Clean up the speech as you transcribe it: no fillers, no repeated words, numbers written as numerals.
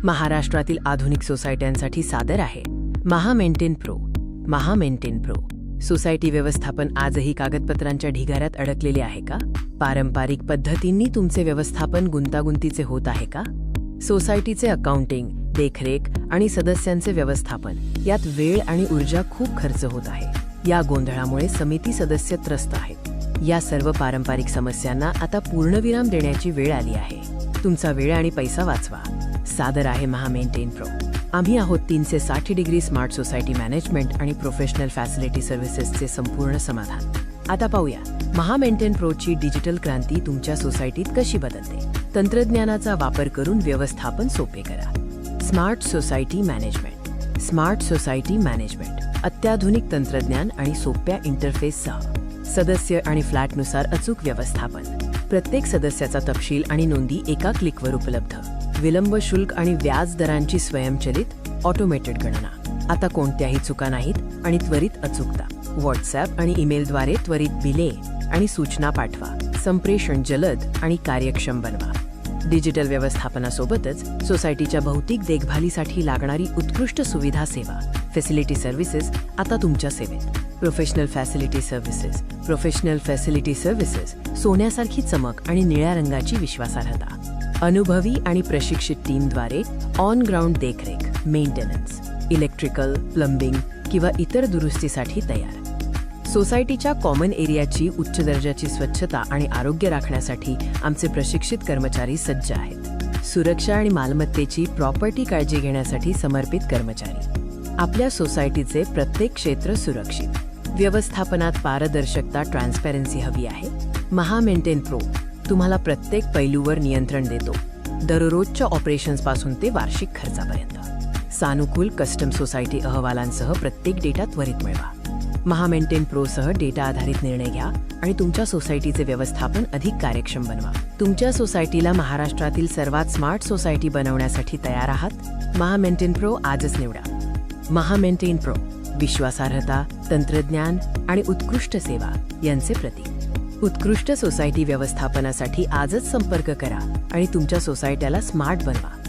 महाराष्ट्रातील आधुनिक सोसायट्यांसाठी सादर आहे महामेंटेन प्रो. महामेंटेन प्रो सोसायटी व्यवस्थापन आजही कागदपत्रांच्या ढिगाऱ्यात अडकलेले आहे का? पारंपरिक पद्धतींनी तुमचे व्यवस्थापन गुंतागुंतीचे होत आहे का? सोसायटीचे अकाउंटिंग, देखरेख आणि सदस्यांचे व्यवस्थापन यात वेळ आणि ऊर्जा खूप खर्च होत आहे. या गोंधळामुळे समिती सदस्य त्रस्त आहेत. या सर्व पारंपरिक समस्यांना आता पूर्णविराम देण्याची वेळ आली आहे. तुमचा वेळ आणि पैसा वाचवा. सादर आहे महामेंटेन प्रो. आम्ही आहोत 360 डिग्री स्मार्ट सोसायटी मॅनेजमेंट आणि प्रोफेशनल फॅसिलिटी सर्व्हिसेसचे संपूर्ण समाधान. आता पाहूया महामेंटेन प्रोची डिजिटल क्रांती तुमच्या सोसायटीत कशी बदलते. तंत्रज्ञानाचा वापर करून व्यवस्थापन सोपे करा. Smart society management. Smart society management अत्याधुनिक तंत्रज्ञान आणि सोप्या इंटरफेससह सदस्य आणि फ्लॅटनुसार अचूक व्यवस्थापन. प्रत्येक सदस्याचा तपशील आणि नोंदी एका क्लिकवर उपलब्ध. विलंब शुल्क आणि व्याज दरांची स्वयंचलित ऑटोमेटेड गणना. आता कोणत्याही चुका नाहीत आणि त्वरित अचूकता. व्हॉट्सॲप आणि ईमेलद्वारे त्वरित बिले आणि सूचना पाठवा. संप्रेषण जलद आणि कार्यक्षम बनवा. डिजिटल व्यवस्थापनासोबतच सोसायटीच्या भौतिक देखभालीसाठी लागणारी उत्कृष्ट सुविधा सेवा फॅसिलिटी सर्व्हिसेस आता तुमच्या सेवेत. Professional facility services. Professional facility services सोन्यासारखी चमक आणि निळ्या रंगाची विश्वासार्हता. अनुभवी आणि प्रशिक्षित टीमद्वारे ऑन ग्राउंड देखरेख, मेंटेनन्स, इलेक्ट्रिकल, प्लंबिंग किंवा इतर दुरुस्तीसाठी तयार. सोसायटीच्या कॉमन एरियाची उच्च दर्जाची स्वच्छता आणि आरोग्य राखण्यासाठी आमचे प्रशिक्षित कर्मचारी सज्ज आहेत. सुरक्षा आणि मालमत्तेची प्रॉपर्टी काळजी घेण्यासाठी समर्पित कर्मचारी. आपल्या सोसायटीचे प्रत्येक क्षेत्र सुरक्षित. व्यवस्थापनात पारदर्शकता, ट्रान्सपरन्सी हवी आहे. महामेंटेन प्रो तुम्हाला प्रत्येक पैलूवर नियंत्रण देतो, दररोजच्या ऑपरेशन्सपासून ते वार्षिक खर्चापर्यंत. सानुकूल कस्टम सोसायटी अहवालांसह प्रत्येक डेटा त्वरित मिळवा. महामेंटेन प्रोसह डेटा आधारित निर्णय घ्या आणि तुमच्या सोसायटीचे व्यवस्थापन अधिक कार्यक्षम बनवा. तुमच्या सोसायटीला महाराष्ट्रातील सर्वात स्मार्ट सोसायटी बनवण्यासाठी तयार आहात? महामेंटेन प्रो आजच निवडा. महामेंटेन प्रो विश्वासार्हता, तंत्रज्ञान आणि उत्कृष्ट सेवा यांचे प्रतीक. उत्कृष्ट सोसायटी व्यवस्थापनासाठी आजच संपर्क करा आणि तुमच्या सोसायटीला स्मार्ट बनवा.